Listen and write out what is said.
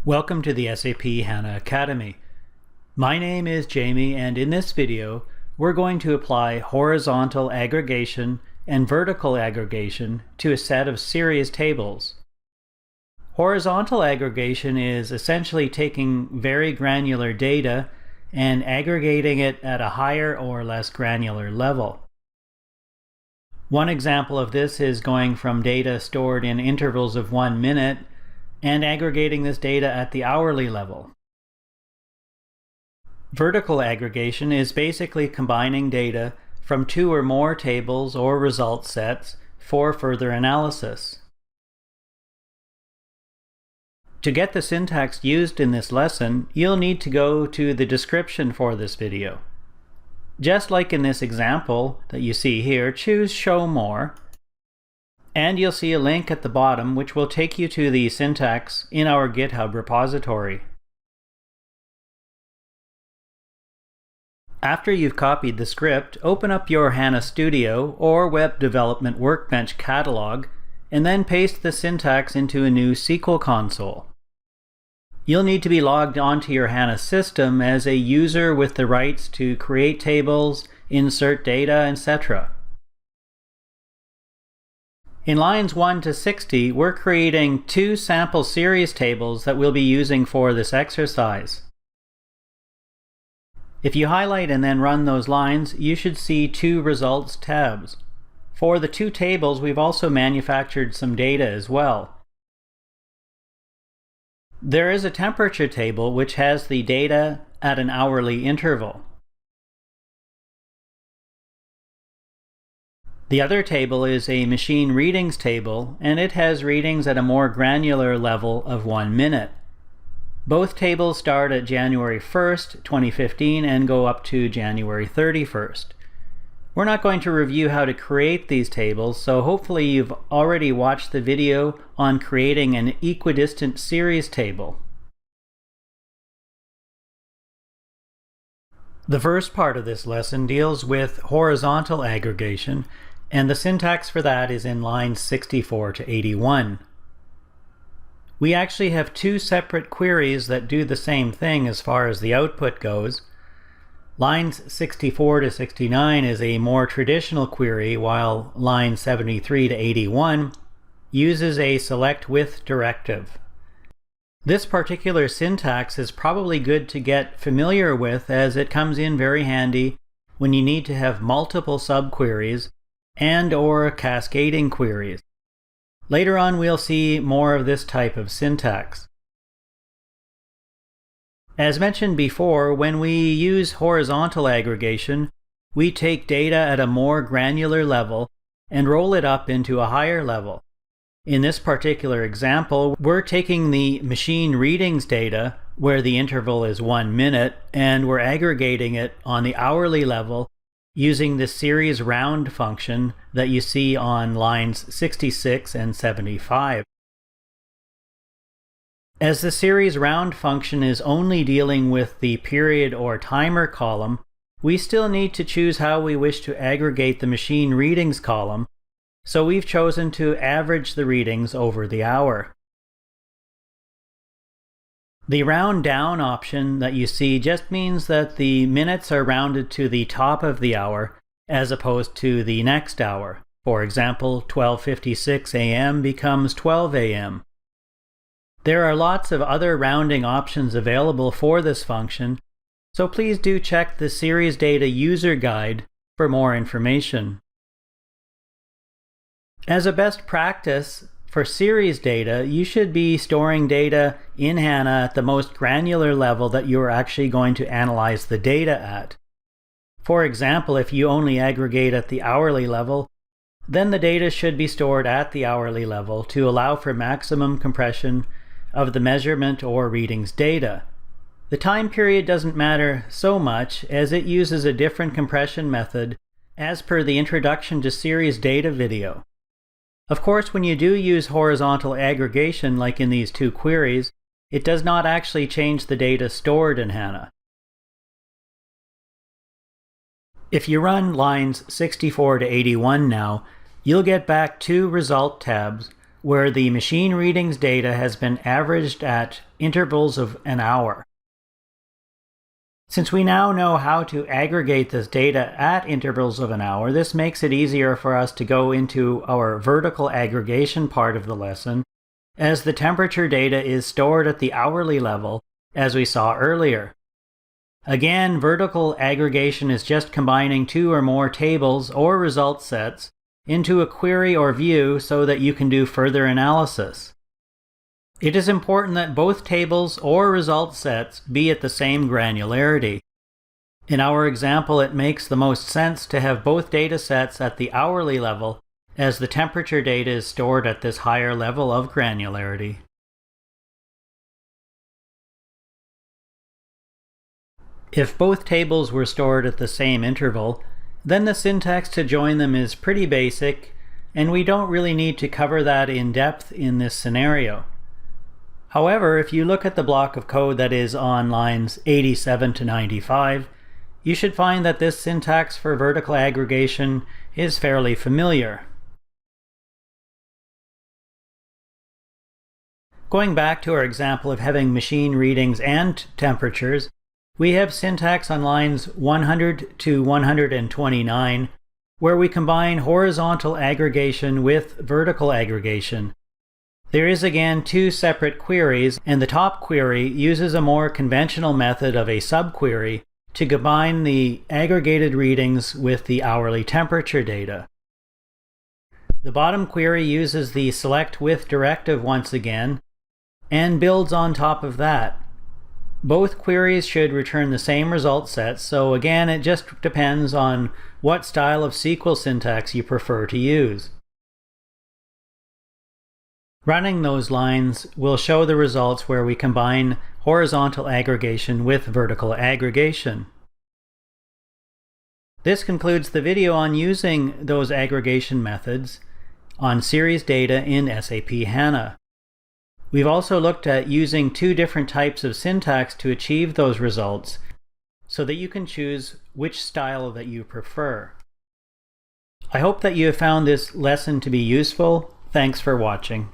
Welcome to the SAP HANA Academy. My name is Jamie, and in this video we're going to apply horizontal aggregation and vertical aggregation to a set of series tables. Horizontal aggregation is essentially taking very granular data and aggregating it at a higher or less granular level. One example of this is going from data stored in intervals of 1 minute and aggregating this data at the hourly level. Vertical aggregation is basically combining data from 2 or more tables or result sets for further analysis. To get the syntax used in this lesson, you'll need to go to the description for this video. Just like in this example that you see here, choose Show More, and you'll see a link at the bottom which will take you to the syntax in our GitHub repository. After you've copied the script, open up your HANA Studio or Web Development Workbench catalog and then paste the syntax into a new SQL console. You'll need to be logged onto your HANA system as a user with the rights to create tables, insert data, etc. In lines 1 to 60, we're creating 2 sample series tables that we'll be using for this exercise. If you highlight and then run those lines, you should see 2 results tabs. For the 2 tables, we've also manufactured some data as well. There is a temperature table which has the data at an hourly interval. The other table is a machine readings table, and it has readings at a more granular level of 1 minute. Both tables start at January 1st, 2015 and go up to January 31st. We're not going to review how to create these tables, so hopefully you've already watched the video on creating an Equidistant Series Table. The first part of this lesson deals with horizontal aggregation, and the syntax for that is in lines 64 to 81. We actually have 2 separate queries that do the same thing as far as the output goes. Lines 64 to 69 is a more traditional query, while line 73 to 81 uses a select with directive. This particular syntax is probably good to get familiar with, as it comes in very handy when you need to have multiple subqueries and/or cascading queries. Later on we'll see more of this type of syntax. As mentioned before, when we use horizontal aggregation, we take data at a more granular level and roll it up into a higher level. In this particular example, we're taking the machine readings data, where the interval is 1 minute, and we're aggregating it on the hourly level using the series round function that you see on lines 66 and 75. As the series round function is only dealing with the period or timer column, we still need to choose how we wish to aggregate the machine readings column, so we've chosen to average the readings over the hour. The round down option that you see just means that the minutes are rounded to the top of the hour as opposed to the next hour. For example, 12:56 a.m. becomes 12 a.m. There are lots of other rounding options available for this function, so please do check the Series Data user guide for more information. As a best practice, for series data, you should be storing data in HANA at the most granular level that you're actually going to analyze the data at. For example, if you only aggregate at the hourly level, then the data should be stored at the hourly level to allow for maximum compression of the measurement or readings data. The time period doesn't matter so much, as it uses a different compression method as per the Introduction to Series Data video. Of course, when you do use horizontal aggregation like in these 2 queries, it does not actually change the data stored in HANA. If you run lines 64 to 81 now, you'll get back 2 result tabs where the machine readings data has been averaged at intervals of an hour. Since we now know how to aggregate this data at intervals of an hour, this makes it easier for us to go into our vertical aggregation part of the lesson, as the temperature data is stored at the hourly level, as we saw earlier. Again, vertical aggregation is just combining two or more tables or result sets into a query or view so that you can do further analysis. It is important that both tables or result sets be at the same granularity. In our example, it makes the most sense to have both data sets at the hourly level, as the temperature data is stored at this higher level of granularity. If both tables were stored at the same interval, then the syntax to join them is pretty basic, and we don't really need to cover that in depth in this scenario. However, if you look at the block of code that is on lines 87 to 95, you should find that this syntax for vertical aggregation is fairly familiar. Going back to our example of having machine readings and temperatures, we have syntax on lines 100 to 129, where we combine horizontal aggregation with vertical aggregation. There is again two separate queries, and the top query uses a more conventional method of a subquery to combine the aggregated readings with the hourly temperature data. The bottom query uses the select with directive once again, and builds on top of that. Both queries should return the same result set, so again it just depends on what style of SQL syntax you prefer to use. Running those lines will show the results where we combine horizontal aggregation with vertical aggregation. This concludes the video on using those aggregation methods on series data in SAP HANA. We've also looked at using two different types of syntax to achieve those results, so that you can choose which style that you prefer. I hope that you have found this lesson to be useful. Thanks for watching.